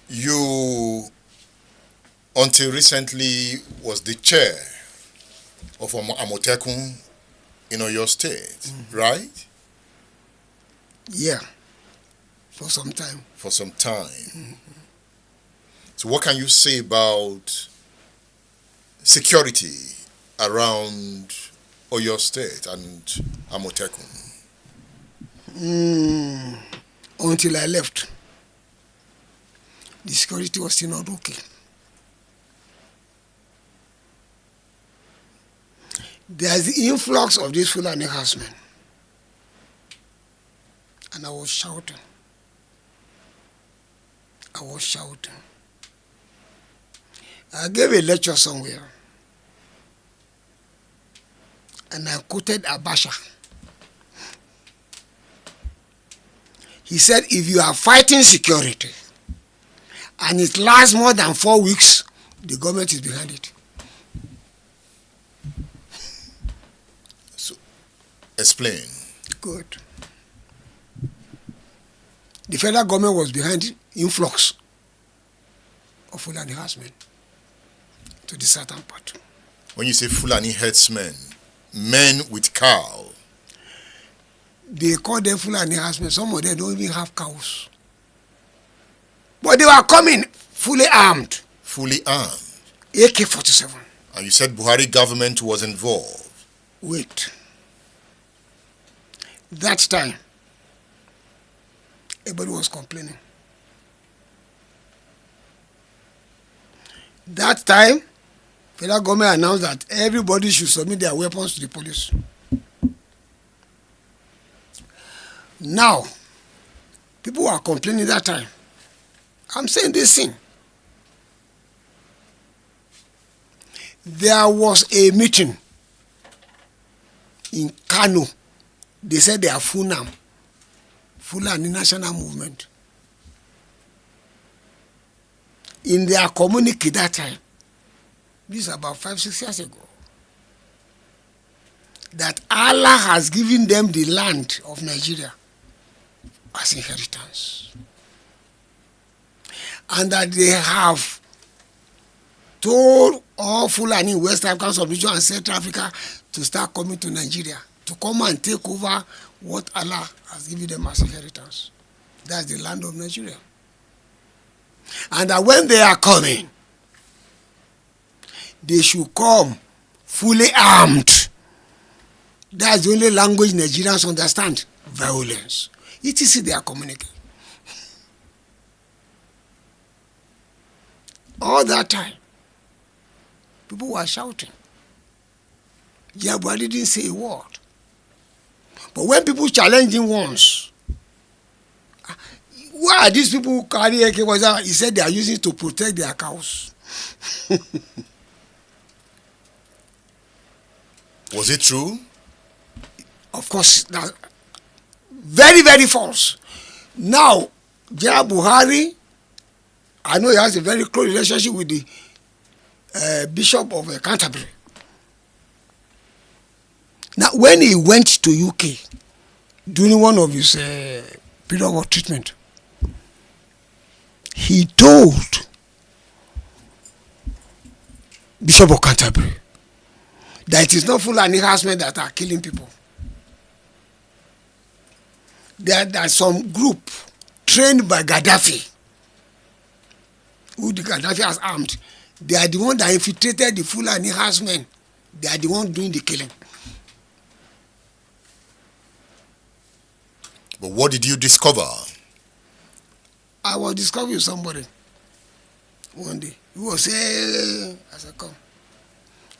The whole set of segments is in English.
You, until recently, was the chair of Amotekun in Oyo State, right? Yeah, for some time. For some time. So what can you say about security around Oyo State and Amotekun? Until I left, the security was still not okay. There's the influx of these Fulani herdsmen. And I was shouting. I gave a lecture somewhere. And I quoted Abacha. He said, if you are fighting security and it lasts more than 4 weeks, the government is behind it. So, explain. Good. The federal government was behind influx of Fulani herdsmen to the southern part. When you say Fulani herdsmen, men with cow. They call them Fulani herdsmen. Some of them don't even have cows. But they were coming fully armed. Fully armed. AK-47. And you said Buhari government was involved. Wait. That time, everybody was complaining. That time, federal government announced that everybody should submit their weapons to the police. Now, people were complaining that time. I'm saying this thing. There was a meeting in Kano. They said they are Funam, Fulani National Movement. In their communique that time, this is about 5-6 years ago, that Allah has given them the land of Nigeria as inheritance. And that they have told all Fulani in West African sub-region and Central Africa to start coming to Nigeria, to come and take over what Allah has given them as inheritance. That's the land of Nigeria. And that when they are coming, they should come fully armed. That's the only language Nigerians understand. Violence. It is their communication. All that time, people were shouting. Buhari didn't say a word. But when people challenge him once, why are these people who carry AK-47? He said they are using it to protect their cows. Was it true? Of course, that's very, very false. Now, General Buhari, I know he has a very close relationship with the Bishop of Canterbury. Now, when he went to UK during one of his period of treatment, he told Bishop of Canterbury that it is not Fulani herdsmen that are killing people. There's some group trained by Gaddafi, who the Gaddafi has armed. They are the ones that infiltrated the Fulani herdsmen. They are the ones doing the killing. But what did you discover? I was discovering with somebody one day. He was saying, I said, come,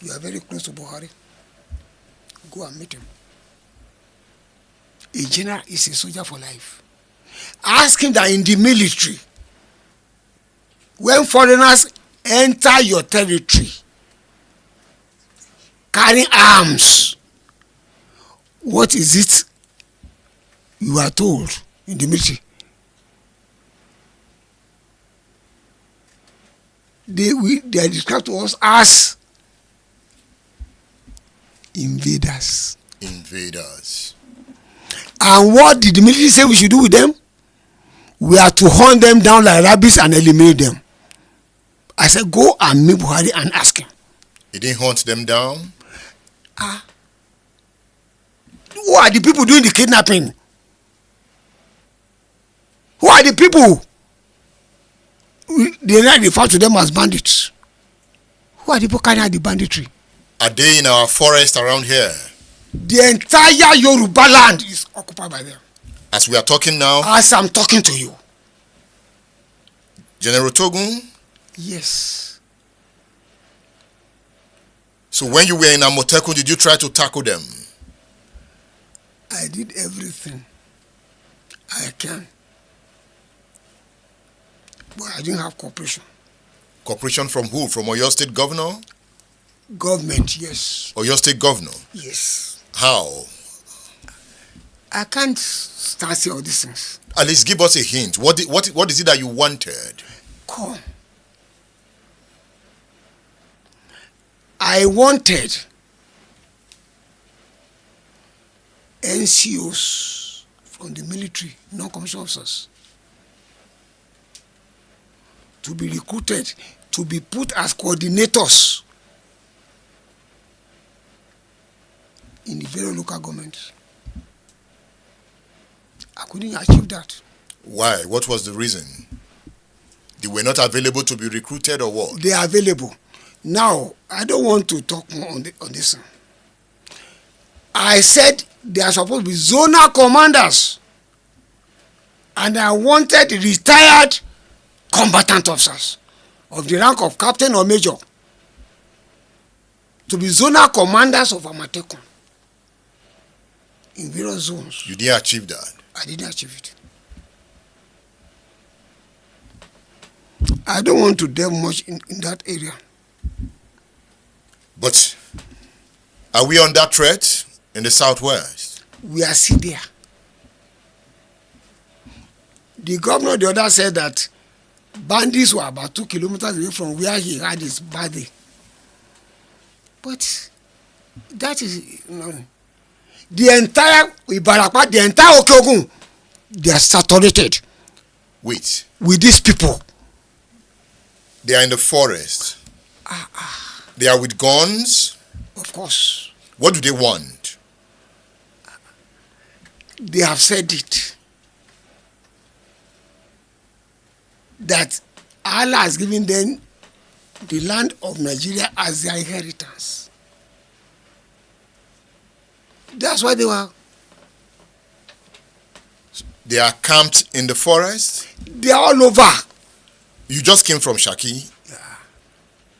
you are very close to Buhari. Go and meet him. A general is a soldier for life. Ask him that in the military, when foreigners enter your territory carrying arms, what is it you are told in the military? They are described to us as invaders. Invaders. And what did the military say we should do with them? we are to hunt them down like rabbits and eliminate them. I said, go and meet Buhari and ask him. He didn't hunt them down? Who are the people doing the kidnapping? Who are the people? They now refer to them as bandits. Who are the people carrying out the banditry? Are they in our forest around here? The entire Yorubaland is occupied by them. As we are talking now? As I'm talking to you. General Togun? Yes. So when you were in Amotekun, did you try to tackle them? I did everything I can. But I didn't have cooperation. Cooperation from who? From Oyo State Governor? Government, yes. Oyo State Governor? Yes. How? I can't start saying all these things. At least give us a hint. What is it that you wanted? Come. I wanted NCOs from the military, non-commissioned officers, to be recruited, to be put as coordinators in the various local governments. I couldn't achieve that. Why? What was the reason? They were not available to be recruited or what? They are available. Now, I don't want to talk more on this. I said they are supposed to be zonal commanders. And I wanted retired combatant officers of the rank of captain or major to be zonal commanders of Amotekun in various zones. You didn't achieve that? I didn't achieve it. I don't want to delve much in that area. But are we under threat in the southwest? We are still there. The governor the other said that bandits were about 2 kilometers away from where he had his body. But that is the entire Ibarapa, the entire Okeogun, they are saturated. Wait. With these people. They are in the forest. They are with guns. Of course. What do they want? They have said it. That Allah has given them the land of Nigeria as their inheritance. That's why they were. They are camped in the forest? They are all over. You just came from Shaki? Yeah.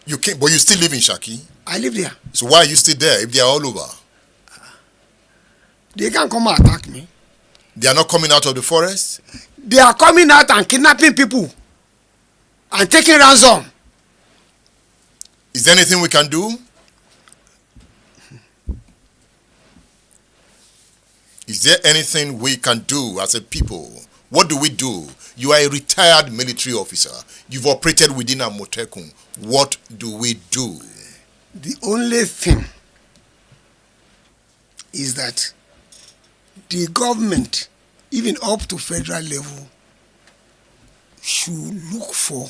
You came, but you still live in Shaki? I live there. So why are you still there if they are all over? They can't come and attack me. They are not coming out of the forest? They are coming out and kidnapping people and taking ransom. Is there anything we can do? Is there anything we can do as a people? What do we do? You are a retired military officer. You've operated within Amotekun. What do we do? The only thing is that the government, even up to federal level, should look for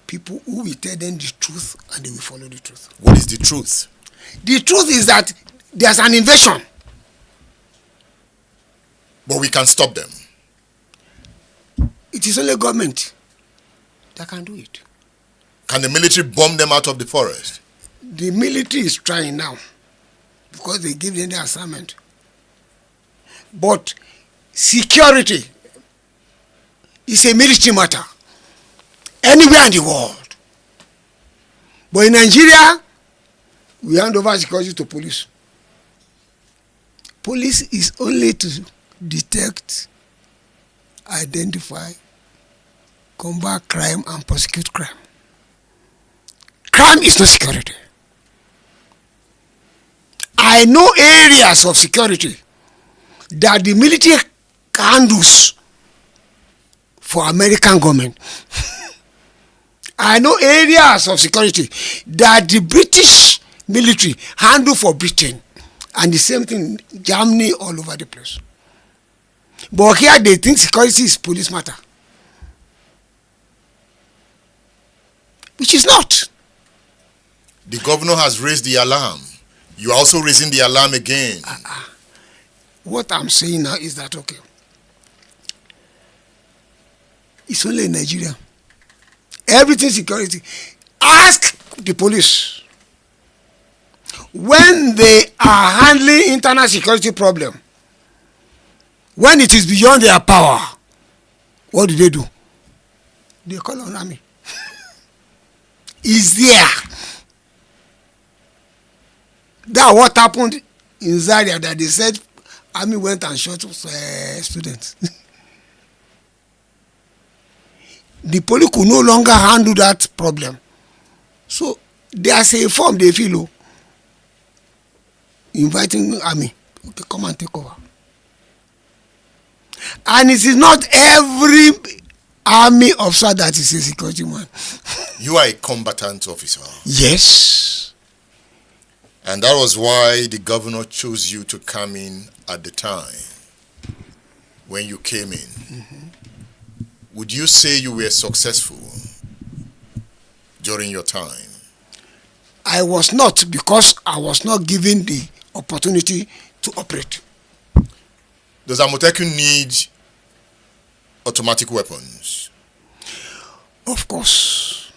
people who will tell them the truth and they will follow the truth. What is the truth? The truth is that there's an invasion. But we can stop them. It is only government that can do it. Can the military bomb them out of the forest? The military is trying now because they give them the assignment. But security is a military matter anywhere in the world. But in Nigeria, we hand over security to police. Police is only to detect, identify, combat crime and prosecute crime. Crime is not security. I know areas of security that the military handles for American government. I know areas of security that the British military handle for Britain. And the same thing, Germany, all over the place. But here they think security is police matter, which is not. The governor has raised the alarm. You are also raising the alarm again. What I'm saying now is that, okay, it's only in Nigeria. Everything security. Ask the police. When they are handling internal security problem, when it is beyond their power, what do? They call on army. Is there. That's what happened in Zaria, that they said army went and shot students. The police could no longer handle that problem. So there's a form they feel, inviting army, okay, come and take over. And it is not every army officer that is a security man. You are a combatant officer. Yes. And that was why the governor chose you to come in at the time when you came in. Mm-hmm. Would you say you were successful during your time? I was not, because I was not given the opportunity to operate. Does Amotekun need automatic weapons? Of course.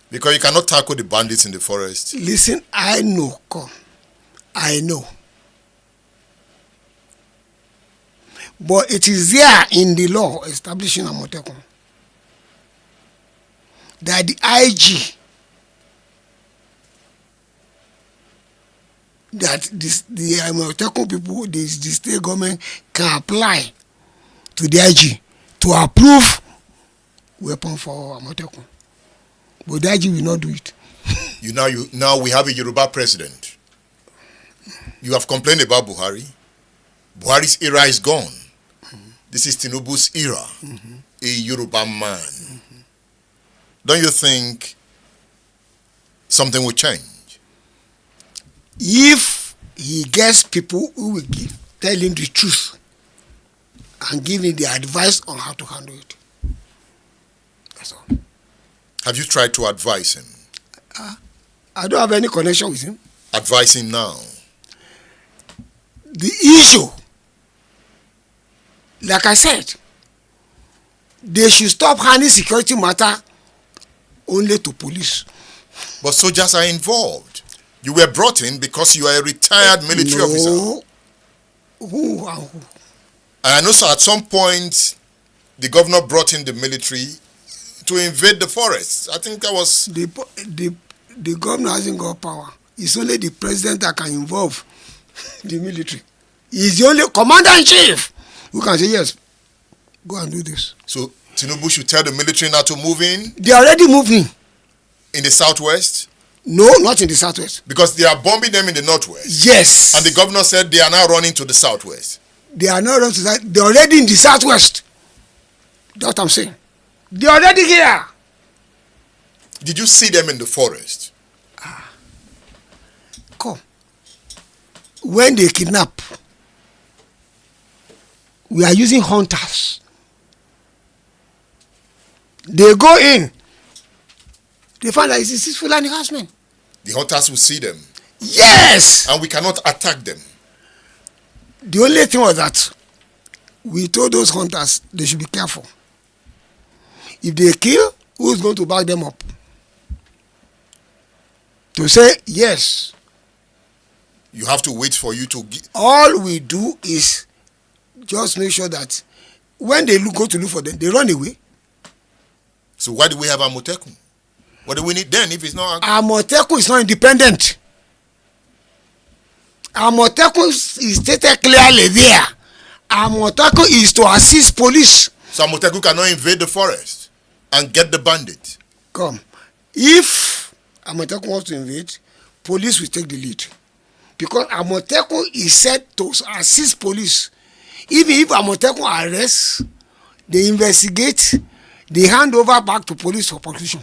Because you cannot tackle the bandits in the forest. Listen, I know. I know. But it is there in the law establishing Amotekun that the IG, that the Amotekun people, the state government can apply to the IG to approve weapon for Amotekun. But the IG will not do it. Now we have a Yoruba president. You have complained about Buhari. Buhari's era is gone. This is Tinubu's era, a Yoruba man. Don't you think something will change? If he gets people who will tell him the truth and give him the advice on how to handle it. That's all. Have you tried to advise him? I don't have any connection with him. Advise him now. The issue, like I said, they should stop handling security matter only to police. But soldiers are involved. You were brought in because you are a retired military officer. Who and who? And I know, sir, at some point, the governor brought in the military to invade the forests. I think that was... The governor hasn't got power. It's only the president that can involve the military. He's the only commander-in-chief who can say, yes, go and do this. So Tinubu should tell the military not to move in? They are already moving. In the southwest? No, not in the southwest. Because they are bombing them in the northwest? Yes. And the governor said they are now running to the southwest? They are not running to that. They are already in the southwest. That's what I'm saying. They are already here. Did you see them in the forest? Come. When they kidnap, we are using hunters. They go in. They find that it's Fulani harassment. The hunters will see them? Yes! And we cannot attack them? The only thing was that we told those hunters they should be careful. If they kill, who is going to back them up? To say, yes. You have to wait for you to... All we do is just make sure that when they go to look for them, they run away. So why do we have Amotekun? What do we need then if it's not... Amotekun is not independent. Amotekun is stated clearly there. Amotekun is to assist police. So Amotekun cannot invade the forest and get the bandit? Come. If Amotekun wants to invade, police will take the lead. Because Amotekun is said to assist police. Even if Amotekun arrests, they investigate, they hand over back to police for prosecution.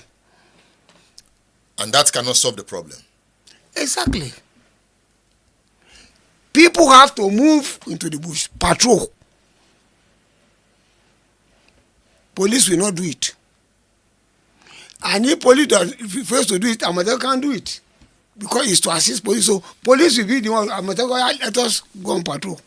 And that cannot solve the problem? Exactly. People have to move into the bush, patrol. Police will not do it. And if police fails to do it, Amotekun can't do it. Because it's to assist police. So police will be the one, Amotekun, let us go on patrol.